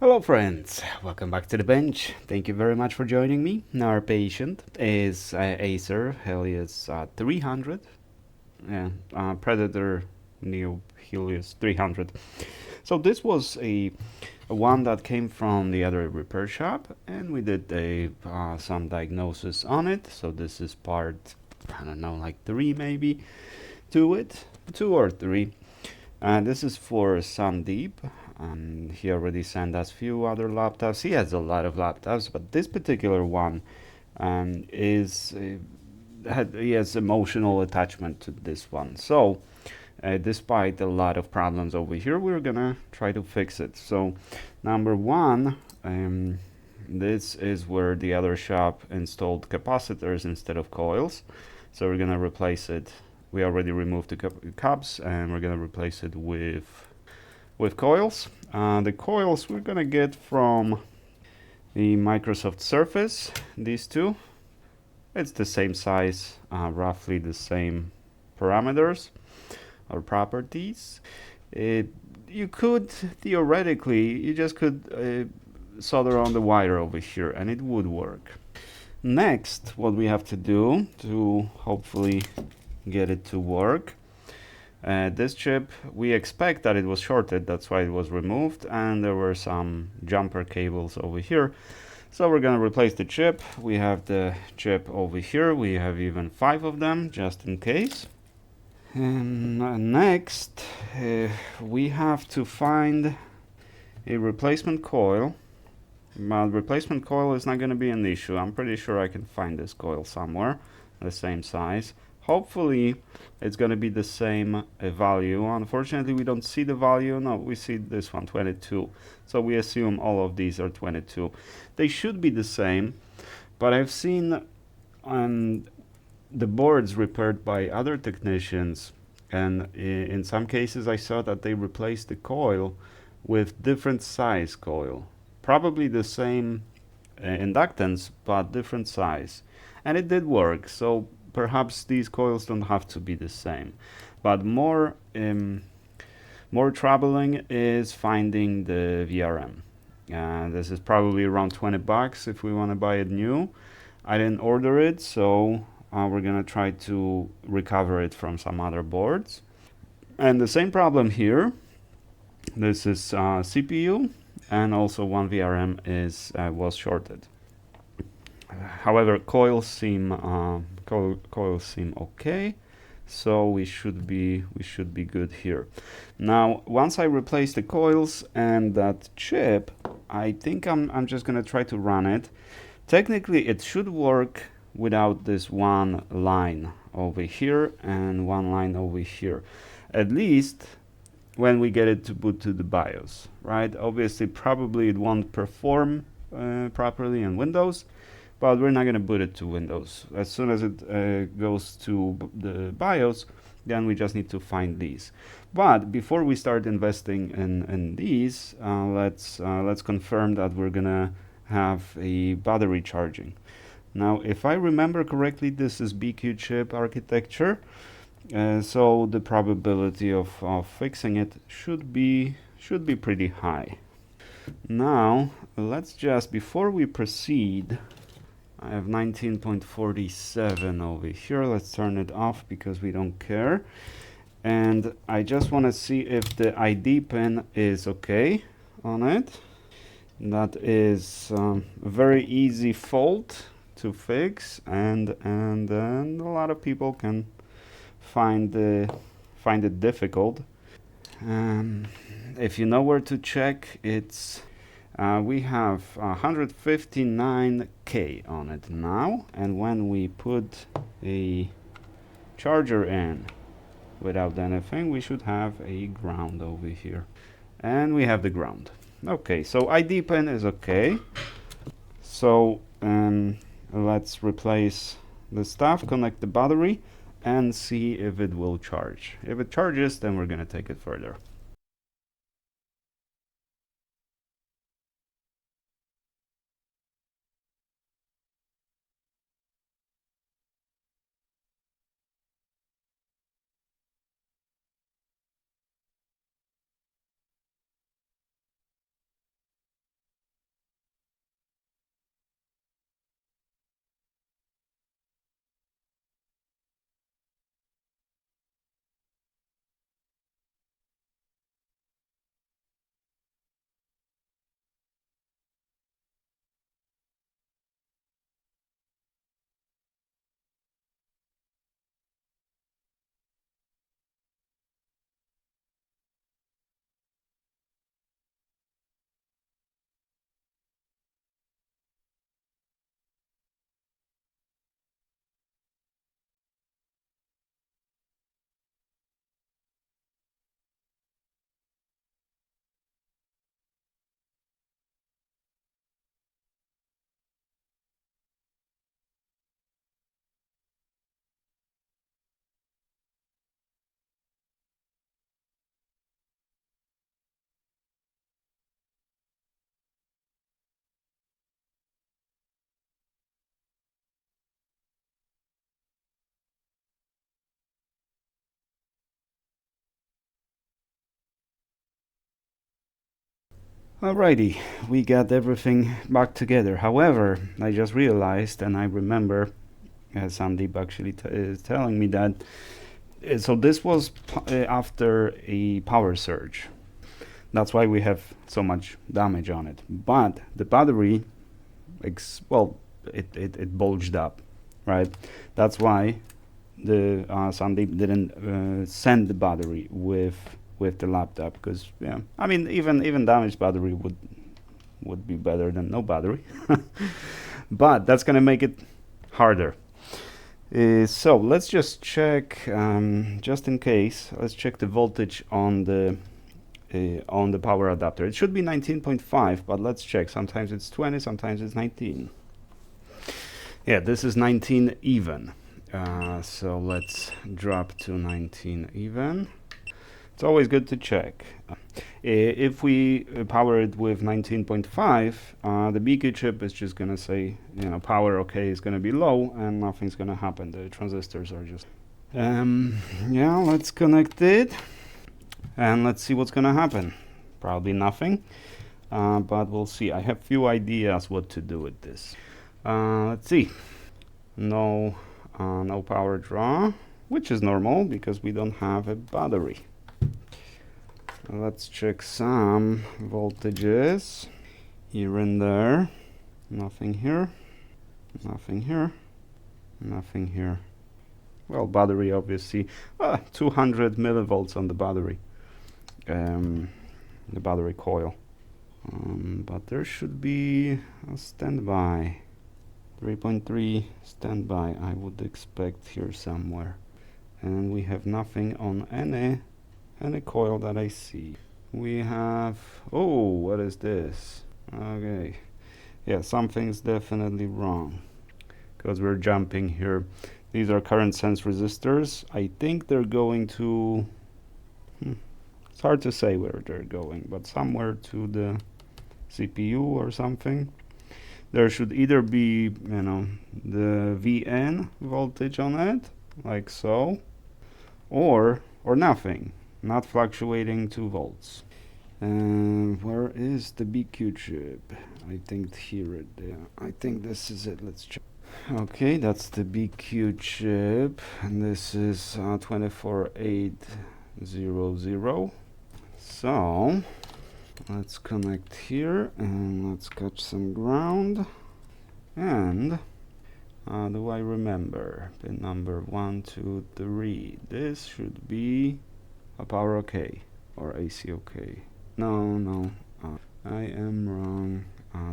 Hello friends, welcome back to the bench. Thank you very much for joining me. Now our patient is Acer Helios 300, Predator Neo Helios 300. So this was a one that came from the other repair shop, and we did some diagnosis on it. So this is part, I don't know, like 3 maybe to it, 2 or 3. This is for Sandeep. He already sent us few other laptops. He has a lot of laptops, but this particular one is he has emotional attachment to this one. So, despite a lot of problems over here, we're gonna try to fix it. So, number one, this is where the other shop installed capacitors instead of coils. So we're gonna replace it. We already removed the cups, and we're gonna replace it with coils. The coils we're gonna get from the Microsoft Surface. These two, it's the same size, roughly the same parameters or properties. You could theoretically, you just could solder on the wire over here, and it would work. Next, what we have to do to hopefully get it to work. This chip, we expect that it was shorted, that's why it was removed, and there were some jumper cables over here. So we're gonna replace the chip. We have the chip over here. We have even 5 of them, just in case. And next, we have to find a replacement coil. But replacement coil is not gonna be an issue. I'm pretty sure I can find this coil somewhere, the same size. Hopefully it's going to be the same value. Unfortunately, we don't see the value. No, we see this one, 22. So we assume all of these are 22. They should be the same, but I've seen the boards repaired by other technicians, and in some cases I saw that they replaced the coil with different size coil. Probably the same inductance, but different size. And it did work. So perhaps these coils don't have to be the same, but more troubling is finding the VRM. This is probably around 20 bucks if we want to buy it new. I didn't order it, so we're gonna try to recover it from some other boards. And the same problem here. This is CPU, and also one VRM was shorted. However, coils seem okay, so we should be good here. Now, once I replace the coils and that chip, I think I'm just gonna try to run it. Technically, it should work without this one line over here and one line over here, at least when we get it to boot to the BIOS, right? Obviously, probably it won't perform properly in Windows, but we're not going to boot it to Windows. As soon as it goes to the BIOS, then we just need to find these. But before we start investing in these, let's confirm that we're gonna have a battery charging. Now, if I remember correctly, this is BQ chip architecture, so the probability of fixing it should be pretty high. Now, let's just, before we proceed, I have 19.47 over here. Let's turn it off because we don't care. And I just want to see if the ID pin is okay on it. That is a very easy fault to fix, and a lot of people can find it difficult. If you know where to check, it's we have 159K on it now, and when we put a charger in without anything, we should have a ground over here, and we have the ground. Okay, so ID pin is okay. So let's replace the stuff, connect the battery, and see if it will charge. If it charges, then we're gonna take it further. Alrighty, we got everything back together. However, I just realized, and I remember Sandeep actually is telling me that, so this was after a power surge. That's why we have so much damage on it. But the battery, well, it bulged up, right? That's why the Sandeep didn't send the battery with the laptop, because yeah, I mean even damaged battery would be better than no battery. But that's gonna make it harder. So let's just check, just in case, let's check the voltage on the power adapter. It should be 19.5, but let's check. Sometimes it's 20, sometimes it's 19. Yeah, this is 19 even. So let's drop to 19 even. It's always good to check. If we power it with 19.5, the BQ chip is just gonna say, power okay is gonna be low, and nothing's gonna happen. The transistors are just. Yeah, let's connect it, and let's see what's gonna happen. Probably nothing, but we'll see. I have few ideas what to do with this. Let's see. No power draw, which is normal because we don't have a battery. Let's check some voltages here and there. Nothing here, nothing here, nothing here. Well, battery obviously, 200 millivolts on the battery, the battery coil. But there should be a standby. 3.3 standby I would expect here somewhere. And we have nothing on any coil that I see. We have, oh, what is this? Okay, yeah, something's definitely wrong because we're jumping here. These are current sense resistors. I think they're going to, it's hard to say where they're going, but somewhere to the CPU or something. There should either be, the VN voltage on it, like so, or nothing. Not fluctuating 2 volts. Where is the BQ chip? I think here I think this is it. Let's check. Okay, that's the BQ chip, and this is 24800. So let's connect here and let's catch some ground. And do I remember pin number 1, 2, 3? This should be a power OK or AC OK. No, I am wrong.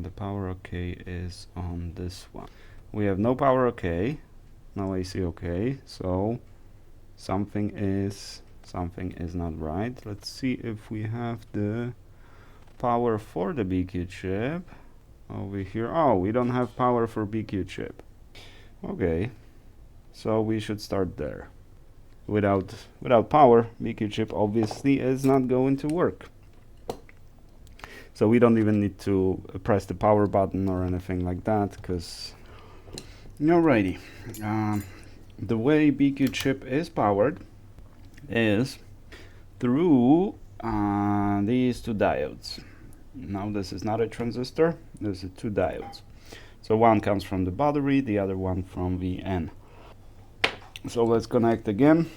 The power OK is on this one. We have no power OK, no AC OK, so something is not right. Let's see if we have the power for the BQ chip over here. Oh, we don't have power for BQ chip. Okay, so we should start there. Without power, BQ chip obviously is not going to work. So we don't even need to press the power button or anything like that, because alrighty. The way BQ chip is powered is through these 2 diodes. Now this is not a transistor, this is 2 diodes. So one comes from the battery, the other one from VN. So let's connect again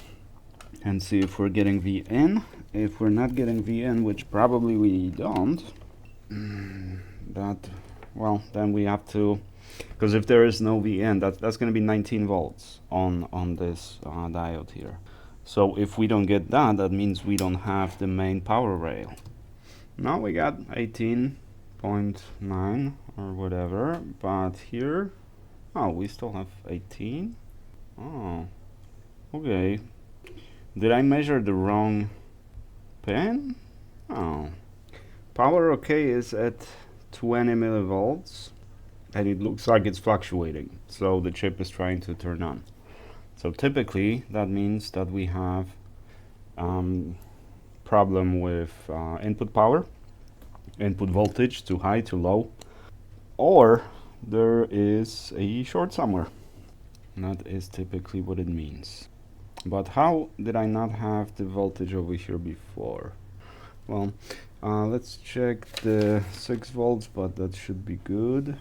and see if we're getting VN. If we're not getting VN, which probably we don't, well, then we have to, because if there is no VN, that's going to be 19 volts on this diode here. So if we don't get that, that means we don't have the main power rail. Now we got 18.9 or whatever, but here, oh, we still have 18. Oh, okay. Did I measure the wrong pin? Oh. Power OK is at 20 millivolts, and it looks like it's fluctuating, so the chip is trying to turn on. So typically, that means that we have problem with input power, input voltage, too high, too low, or there is a short somewhere. That is typically what it means. But how did I not have the voltage over here before? Well, Let's check the 6 volts, but that should be good.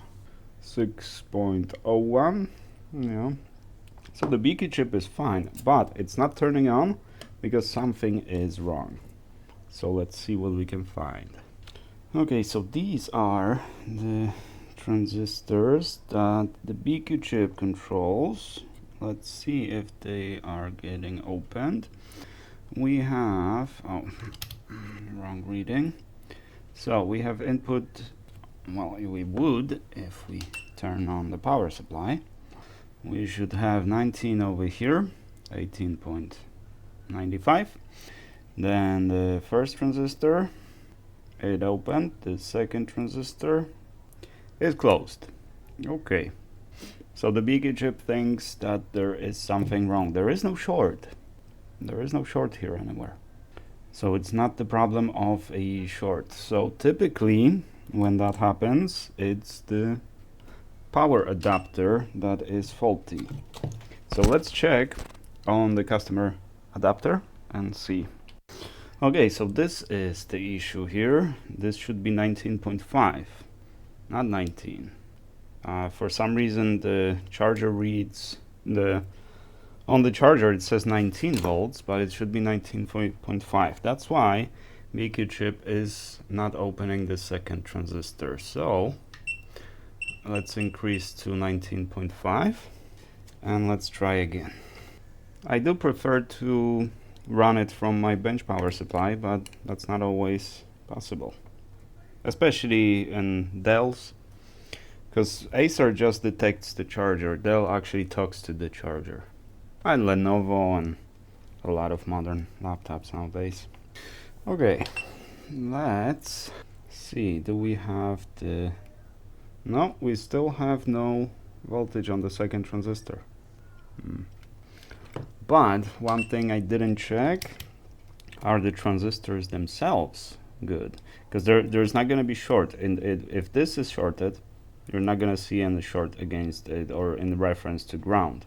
6.01. Yeah. So the BQ chip is fine, but it's not turning on because something is wrong. So let's see what we can find. Okay, so these are the transistors that the BQ chip controls. Let's see if they are getting opened. We have, wrong reading. So we have input, well, we would, if we turn on the power supply, we should have 19 over here, 18.95. Then the first transistor, it opened. The second transistor is closed. Okay. So the BQ chip thinks that there is something wrong. There is no short. There is no short here anywhere. So it's not the problem of a short. So typically, when that happens, it's the power adapter that is faulty. So let's check on the customer adapter and see. Okay, so this is the issue here. This should be 19.5, not 19. For some reason the charger reads on the charger it says 19 volts, but it should be 19.5. That's why BQ chip is not opening the second transistor. So let's increase to 19.5 and let's try again. I do prefer to run it from my bench power supply, but that's not always possible, especially in Dell's, because Acer just detects the charger. Dell actually talks to the charger, and Lenovo and a lot of modern laptops nowadays. Okay, let's see, do we have the... No, we still have no voltage on the second transistor. But one thing I didn't check, are the transistors themselves good? Because there's not going to be short. And if this is shorted, you're not going to see any short against it or in reference to ground.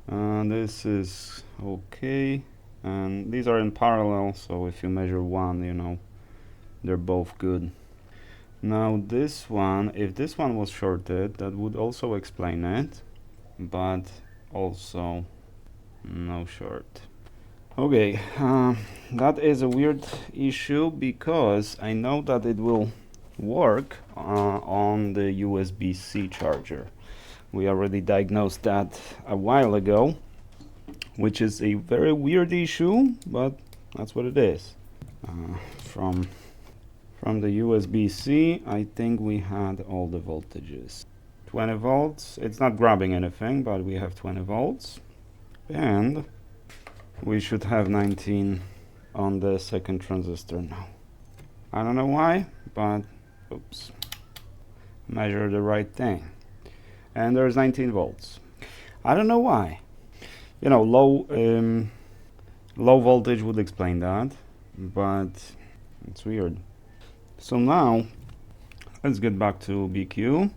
This is okay. And these are in parallel, so if you measure one, you know, they're both good. Now this one, if this one was shorted, that would also explain it, but also no short. Okay, that is a weird issue because I know that it will work on the USB-C charger. We already diagnosed that a while ago, which is a very weird issue, but that's what it is. From the USB-C, I think we had all the voltages. 20 volts, it's not grabbing anything, but we have 20 volts. And we should have 19 on the second transistor now. I don't know why, but oops, measure the right thing. And there's 19 volts. I don't know why. You know, low voltage would explain that, but it's weird. So now, let's get back to BQ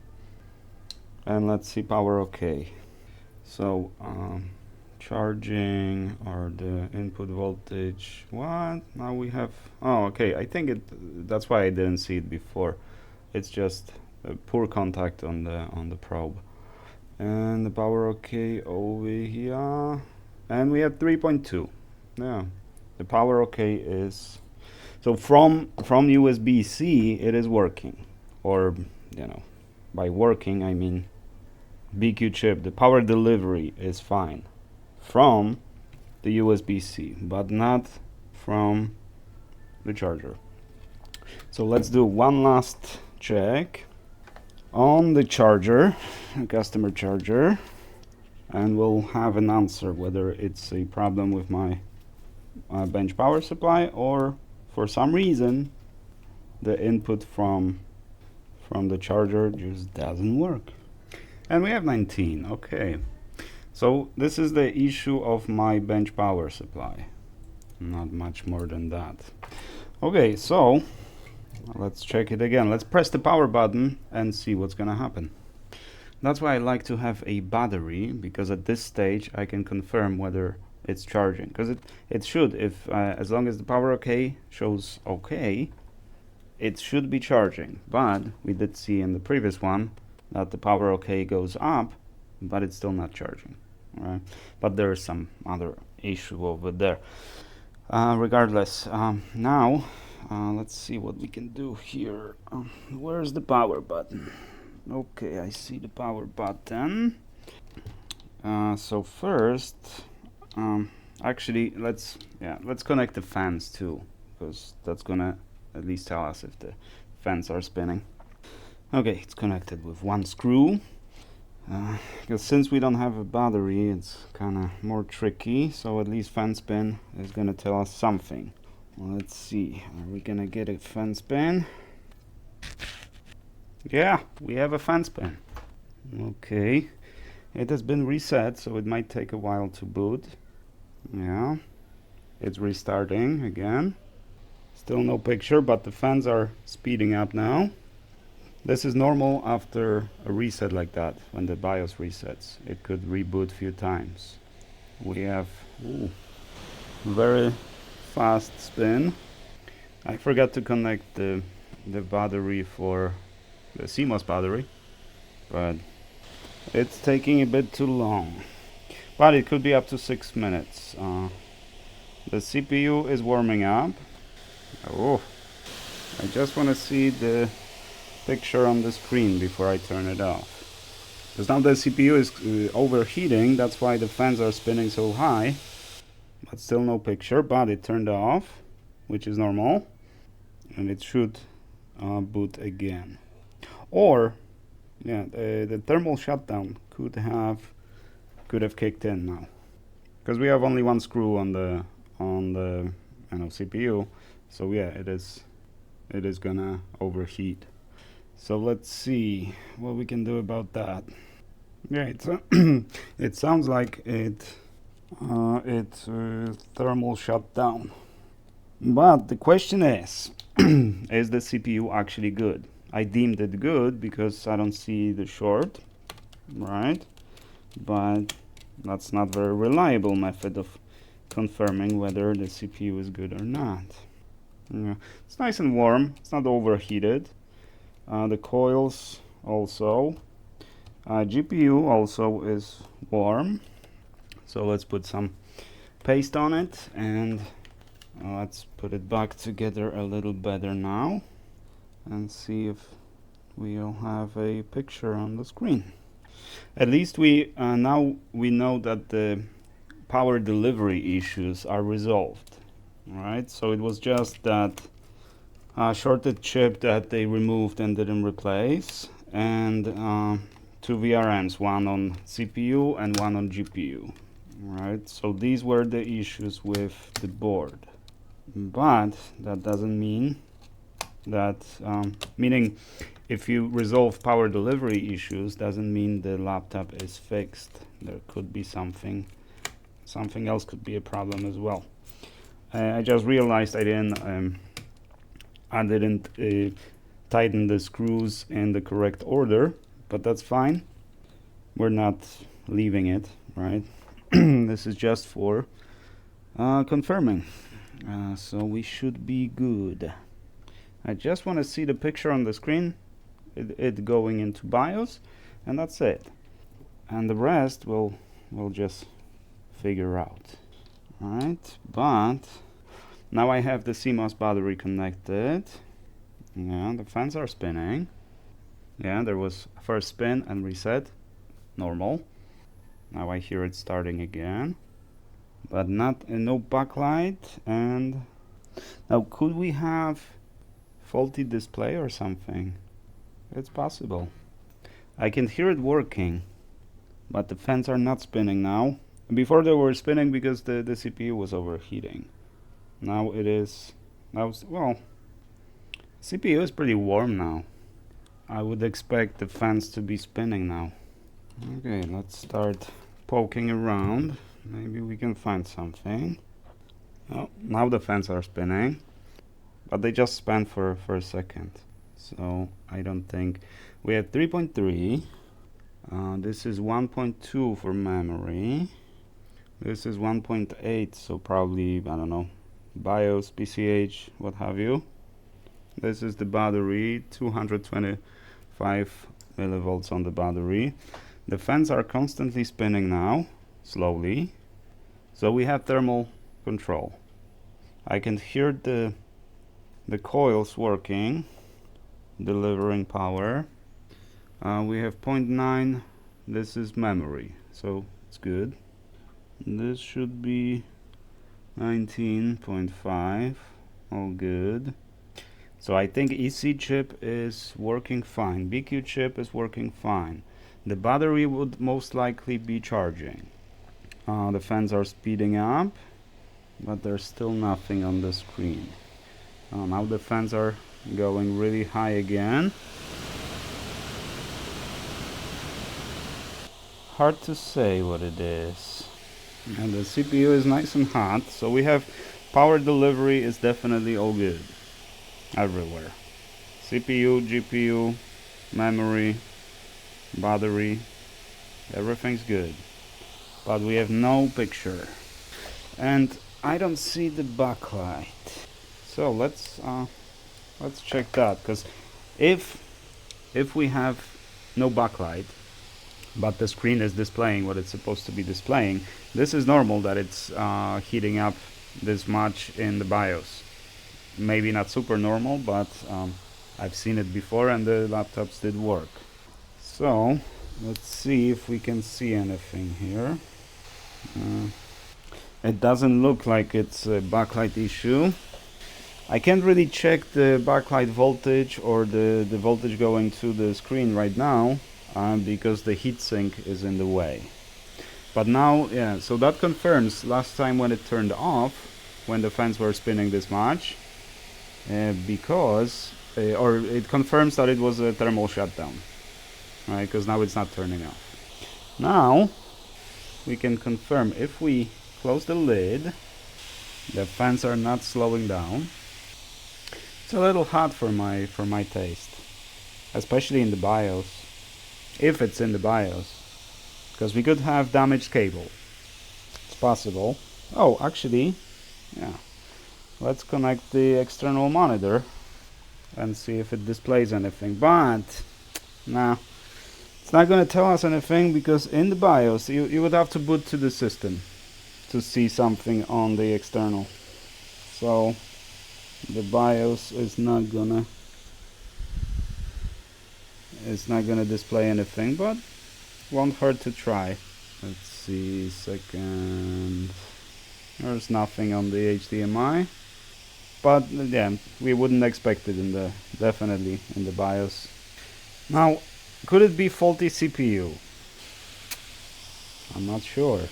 and let's see power okay. So, charging or the input voltage, what? Now we have, oh, okay, I think that's why I didn't see it before. It's just a poor contact on the probe. And the power okay over here, and we have 3.2. Yeah, the power okay is, so from USB-C it is working, or you know, by working I mean BQ chip, the power delivery is fine from the USB-C, but not from the charger. So let's do one last check on the charger, customer charger, and we'll have an answer whether it's a problem with my bench power supply or for some reason the input from the charger just doesn't work. And we have 19. Okay, so this is the issue of my bench power supply, not much more than that. Okay, so let's check it again. Let's press the power button and see what's gonna happen. That's why I like to have a battery, because at this stage I can confirm whether it's charging, because it should, if as long as the power okay shows okay, it should be charging, but we did see in the previous one that the power OK goes up, but it's still not charging, right? But there's some other issue over there. Regardless, now let's see what we can do here. Where's the power button? Okay, I see the power button. So first, actually, let's connect the fans too, because that's gonna at least tell us if the fans are spinning. Okay, it's connected with one screw. Because since we don't have a battery, it's kind of more tricky. So at least fan spin is gonna tell us something. Well, let's see. Are we gonna get a fan spin? Yeah, we have a fan spin. Okay. It has been reset, so it might take a while to boot. Yeah, it's restarting again. Still no picture, but the fans are speeding up now. This is normal after a reset like that. When the BIOS resets, it could reboot a few times. We have very fast spin. I forgot to connect the battery for the CMOS battery, but it's taking a bit too long. But it could be up to 6 minutes. The CPU is warming up. Oh, I just want to see the picture on the screen before I turn it off. Because now the CPU is overheating, that's why the fans are spinning so high. But still no picture, but it turned off, which is normal. And it should boot again. Or, yeah, the thermal shutdown could have kicked in now. Because we have only one screw on the CPU. So yeah, it is gonna overheat. So let's see what we can do about that. Yeah, it's it sounds like it's thermal shutdown. But the question is the CPU actually good? I deemed it good because I don't see the short, right? But that's not very reliable method of confirming whether the CPU is good or not. Yeah, it's nice and warm. It's not overheated. The coils also. GPU also is warm. So let's put some paste on it and let's put it back together a little better now and see if we'll have a picture on the screen. At least now we know that the power delivery issues are resolved. Right, so it was just that shorted chip that they removed and didn't replace, and two VRMs, one on CPU and one on GPU. Right, so these were the issues with the board, but that doesn't mean that meaning if you resolve power delivery issues doesn't mean the laptop is fixed. There could be something else could be a problem as well. I just realized I didn't tighten the screws in the correct order, but that's fine. We're not leaving it, right? This is just for confirming. So we should be good. I just want to see the picture on the screen, it going into BIOS, and that's it. And the rest we'll just figure out. Alright, but now I have the CMOS battery connected. Yeah, the fans are spinning. Yeah, there was first spin and reset. Normal. Now I hear it starting again. But no backlight. And now could we have faulty display or something? It's possible. I can hear it working, but the fans are not spinning now. Before they were spinning because the CPU was overheating. Now it is. Well, CPU is pretty warm now. I would expect the fans to be spinning now. Okay, let's start poking around. Maybe we can find something. Oh, now the fans are spinning, but they just spun for a second. So I don't think we have 3.3. This is 1.2 for memory. This is 1.8, so probably, I don't know, BIOS, PCH, what have you. This is the battery, 225 millivolts on the battery. The fans are constantly spinning now, slowly. So we have thermal control. I can hear the coils working, delivering power. We have 0.9. This is memory, so it's good. This should be 19.5. All good. So I think EC chip is working fine. BQ chip is working fine. The battery would most likely be charging. The fans are speeding up, but there's still nothing on the screen. Now the fans are going really high again. Hard to say what it is. And the CPU is nice and hot, so we have power delivery is definitely all good everywhere. CPU, GPU, memory, battery, everything's good. But we have no picture. And I don't see the backlight. So let's check that, because if we have no backlight, but the screen is displaying what it's supposed to be displaying, this is normal that it's heating up this much in the BIOS. Maybe not super normal, but I've seen it before and the laptops did work. So let's see if we can see anything here. It doesn't look like it's a backlight issue. I can't really check the backlight voltage or the voltage going to the screen right now because the heatsink is in the way. But now, yeah, so that confirms last time when it turned off, when the fans were spinning this much, because or it confirms that it was a thermal shutdown, right? Because now it's not turning off. Now we can confirm if we close the lid, the fans are not slowing down. It's a little hot for my taste, especially in the BIOS, if it's in the BIOS, because we could have damaged cable. It's possible. Oh, actually, yeah. Let's connect the external monitor and see if it displays anything. But nah, it's not going to tell us anything, because in the BIOS you would have to boot to the system to see something on the external. So the BIOS is not gonna display anything, but won't hurt to try. Let's see, second. There's nothing on the HDMI. But yeah, we wouldn't expect it definitely in the BIOS. Now, could it be faulty CPU? I'm not sure.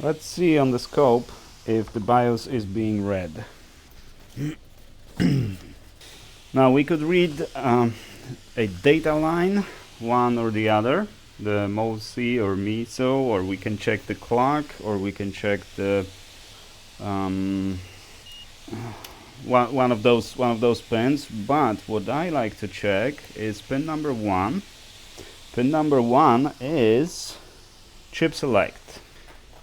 Let's see on the scope if the BIOS is being read. Now we could read a data line, one or the other, the MOSI or MISO, or we can check the clock, or we can check the one of those pins. But what I like to check is pin number 1. Pin number 1 is chip select.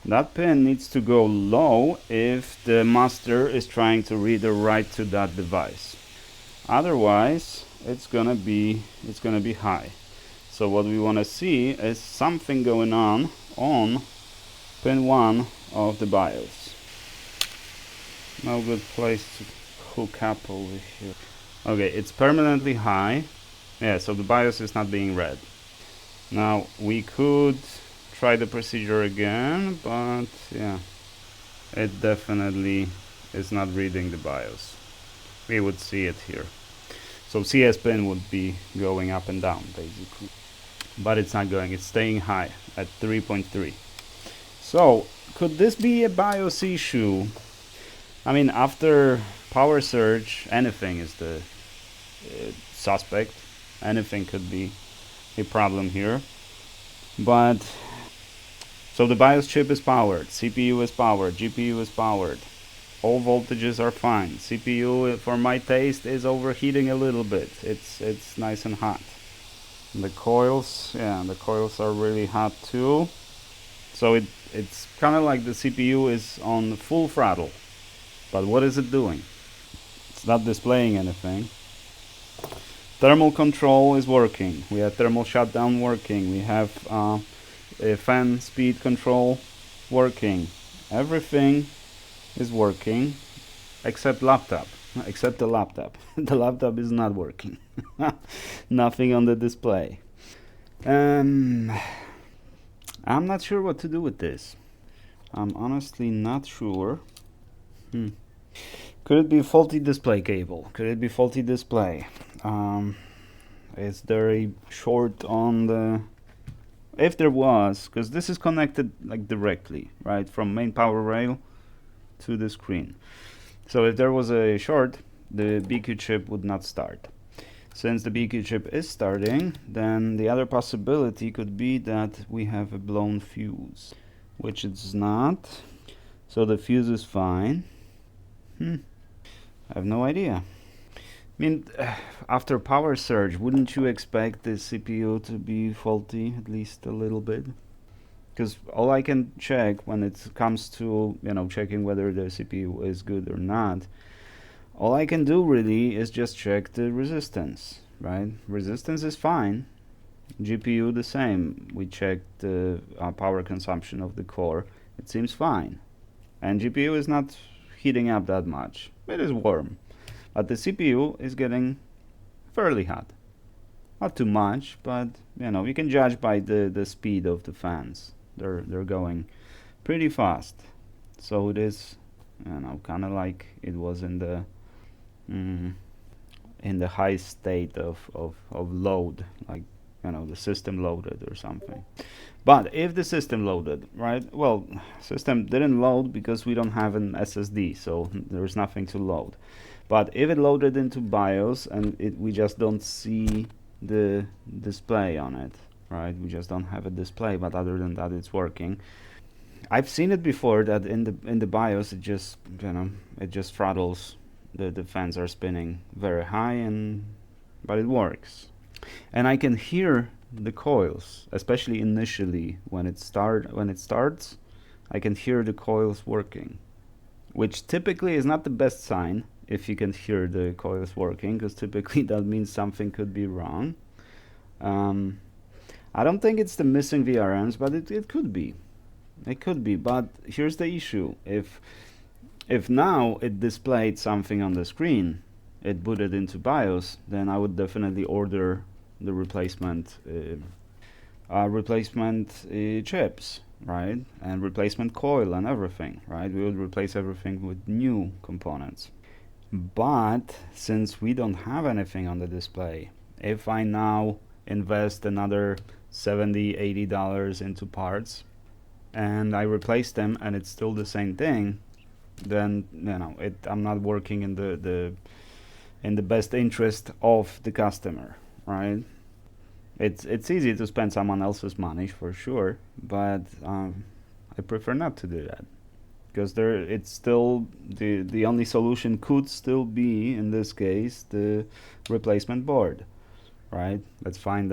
That pin needs to go low if the master is trying to read or write to that device. Otherwise, it's gonna be high. So what we want to see is something going on pin 1 of the BIOS. No good place to hook up over here. Okay, it's permanently high. Yeah, so the BIOS is not being read. Now we could try the procedure again, but yeah, it definitely is not reading the BIOS. We would see it here. So CS pin would be going up and down basically, but it's not going, it's staying high at 3.3. So could this be a BIOS issue? I mean, after power surge, anything is the suspect. Anything could be a problem here. But so the BIOS chip is powered, CPU is powered, GPU is powered. All voltages are fine. CPU, for my taste, is overheating a little bit. It's nice and hot. The coils, yeah, the coils are really hot too. So it's kind of like the CPU is on full throttle. But what is it doing? It's not displaying anything. Thermal control is working. We have thermal shutdown working. We have a fan speed control working. Everything is working except laptop. Except the laptop. The laptop is not working. Nothing on the display. I'm not sure what to do with this. I'm honestly not sure. Could it be faulty display cable? Could it be faulty display? Is there a short on the... If there was, because this is connected like directly, right, from main power rail to the screen. So if there was a short, the BQ chip would not start. Since the BQ chip is starting, then the other possibility could be that we have a blown fuse, which it's not. So the fuse is fine. I have no idea. I mean, after power surge, wouldn't you expect the CPU to be faulty at least a little bit? Because all I can check when it comes to, checking whether the CPU is good or not, all I can do really is just check the resistance, right? Resistance is fine. GPU the same. We checked the power consumption of the core. It seems fine. And GPU is not heating up that much. It is warm. But the CPU is getting fairly hot. Not too much, but you can judge by the speed of the fans. They're going pretty fast. So it is, kind of like it was in the high state of load, like the system loaded or something. But if the system loaded, right? Well, system didn't load because we don't have an SSD, so there's nothing to load. But if it loaded into BIOS and we just don't see the display on it, right? We just don't have a display, but other than that, it's working. I've seen it before that in the BIOS, it just it just throttles. The fans are spinning very high, but it works. And I can hear the coils, especially initially when it starts. I can hear the coils working, which typically is not the best sign if you can hear the coils working, because typically that means something could be wrong. I don't think it's the missing VRMs, but it could be. It could be, but here's the issue. If now it displayed something on the screen, it booted into BIOS, then I would definitely order the replacement chips, right? And replacement coil and everything, right? We would replace everything with new components. But since we don't have anything on the display, if I now invest another $70-80 into parts and I replace them and it's still the same thing, then I'm not working in the best interest of the customer, right? It's easy to spend someone else's money for sure, but I prefer not to do that, because it's still the only solution could still be, in this case, the replacement board, right? Let's find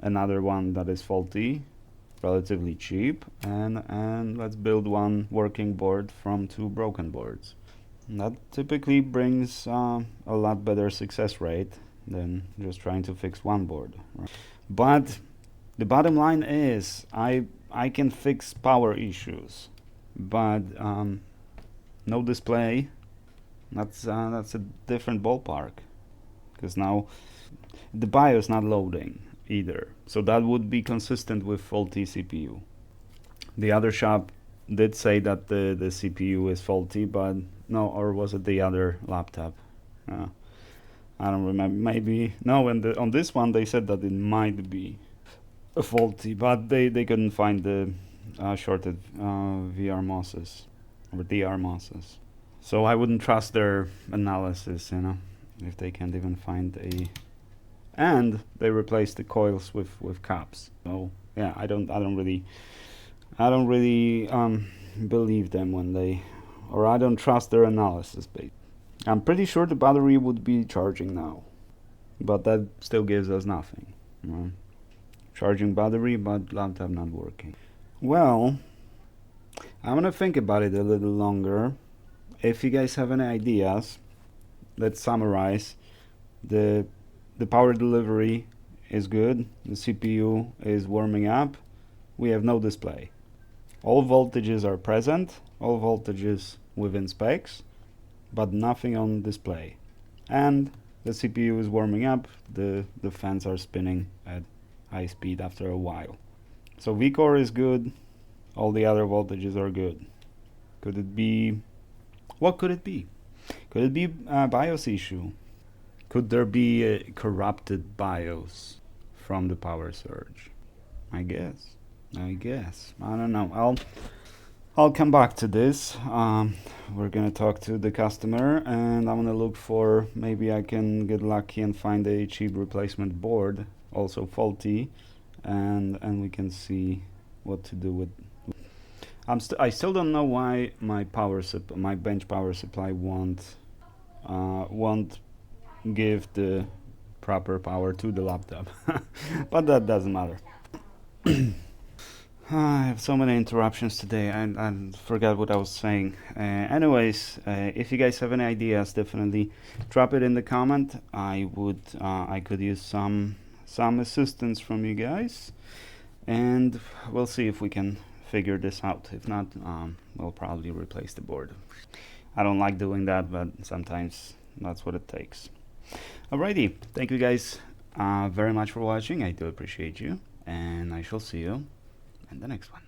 another one that is faulty, relatively cheap, and let's build one working board from 2 broken boards. And that typically brings a lot better success rate than just trying to fix one board, right? But the bottom line is I can fix power issues, but no display. That's a different ballpark, because now the BIOS not loading either, so that would be consistent with faulty CPU. The other shop did say that the CPU is faulty, but no, or was it the other laptop? I don't remember. Maybe no. And on this one, they said that it might be faulty, but they couldn't find the shorted VR MOSes or DR MOSes. So I wouldn't trust their analysis, if they can't even find a. And they replaced the coils with caps. So yeah, I don't really believe them when they, or I don't trust their analysis. I'm pretty sure the battery would be charging now, but that still gives us nothing. Charging battery, but laptop not working. Well, I'm gonna think about it a little longer. If you guys have any ideas, let's summarize. The the power delivery is good, the CPU is warming up, we have no display. All voltages are present, all voltages within specs, but nothing on display. And the CPU is warming up, the fans are spinning at high speed after a while. So vCore is good, all the other voltages are good. Could it be, what could it be? Could it be a BIOS issue? Could there be a corrupted BIOS from the power surge? I guess. I don't know. I'll come back to this. We're gonna talk to the customer, and I'm gonna look for, maybe I can get lucky and find a cheap replacement board, also faulty, and we can see what to do with. I still don't know why my bench power supply won't give the proper power to the laptop, but that doesn't matter. I have so many interruptions today. I forgot what I was saying. Anyways, if you guys have any ideas, definitely drop it in the comment. I could use some assistance from you guys, and we'll see if we can figure this out. If not, we'll probably replace the board. I don't like doing that, but sometimes that's what it takes. Alrighty, thank you guys very much for watching. I do appreciate you, and I shall see you in the next one.